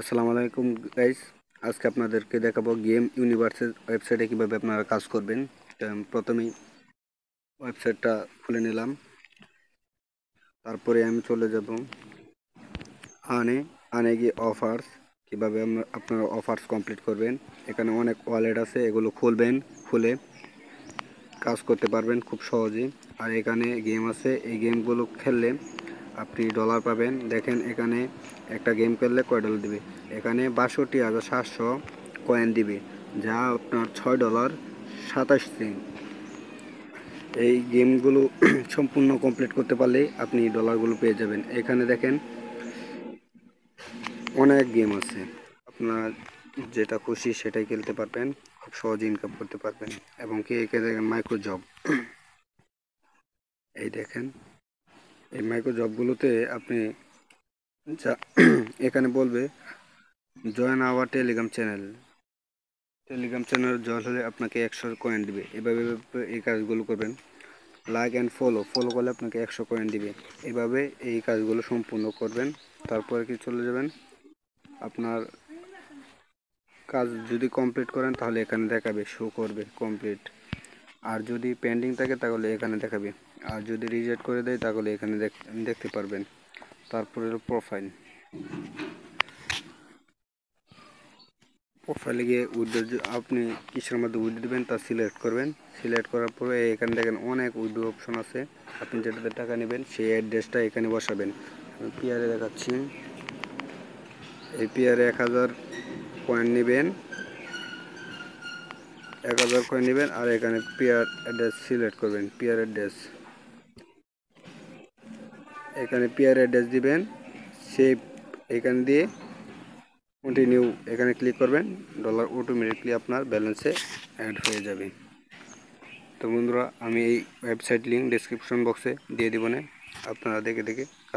আসসালামু আলাইকুম গাইস। আজকে আপনাদেরকে দেখাবো গেম ইউনিভার্সের ওয়েবসাইটে কিভাবে আপনারা কাজ করবেন। প্রথমেই ওয়েবসাইটটা খুলে নিলাম, তারপরে আমি চলে যাব আনে আনে গিয়ে অফার্স। কিভাবে আপনারা অফার্স কমপ্লিট করবেন। এখানে অনেক ওয়ালেট আছে, এগুলো খুলবেন, খুলে কাজ করতে পারবেন খুব সহজেই। আর এখানে গেম আছে, এই গেমগুলো খেললে আপনি ডলার পাবেন। দেখেন এখানে একটা গেম খেললে কয় ডলার দিবে। এখানে ৬২,৭০০ কয়েন দিবে, যা আপনার $৬.২৭। এই গেমগুলো সম্পূর্ণ কমপ্লিট করতে পারলেই আপনি ডলারগুলো পেয়ে যাবেন। এখানে দেখেন অনেক গেম আছে, আপনার যেটা খুশি সেটাই খেলতে পারবেন, খুব সহজে ইনকাম করতে পারবেন। এবং কি এখানে দেখেন মাইক্রো জব, এই দেখেন এই মাইক্রো জবগুলোতে আপনি যা এখানে বলবে join our Telegram channel join হলে আপনাকে 100 কয়েন দিবে। এভাবে এই কাজগুলো করবেন। লাইক অ্যান্ড ফলো করলে আপনাকে 100 কয়েন দিবে। এভাবে এই কাজগুলো সম্পূর্ণ করবেন। তারপরে কি চলে যাবেন, আপনার কাজ যদি কমপ্লিট করেন তাহলে এখানে দেখাবে, শো করবে কমপ্লিট। আর যদি পেন্ডিং থাকে তাহলে এখানে দেখাবে। আর যদি রিজেক্ট করে দেয় তাহলে এখানে দেখতে পারবেন। তারপরে প্রোফাইলে গিয়ে উইথড্র, আপনি কিসের মধ্যে উইথড্র দেবেন তা সিলেক্ট করবেন। সিলেক্ট করার পরে এখানে দেখেন অনেক উইথড্র অপশন আছে। আপনি যেটাতে টাকা নেবেন সেই অ্যাড্রেসটা এখানে বসাবেন। আমি পিআরে দেখাচ্ছি, এই পিআরে 1000 কয়েন নেবেন, 1000 কয়েন নেবেন। আর এখানে পিআর অ্যাড্রেস সিলেক্ট করবেন। পিআর অ্যাড্রেস, এখানে পিআর অ্যাড্রেস দিবেন, সেভ এখানে দিয়ে কন্টিনিউ এখানে ক্লিক করবেন। ডলার অটোমেটিকলি আপনার ব্যালেন্সে অ্যাড হয়ে যাবে। তো বন্ধুরা, আমি এই ওয়েবসাইট লিঙ্ক ডেসক্রিপশন বক্সে দিয়ে দিব, আপনারা দেখে কাজ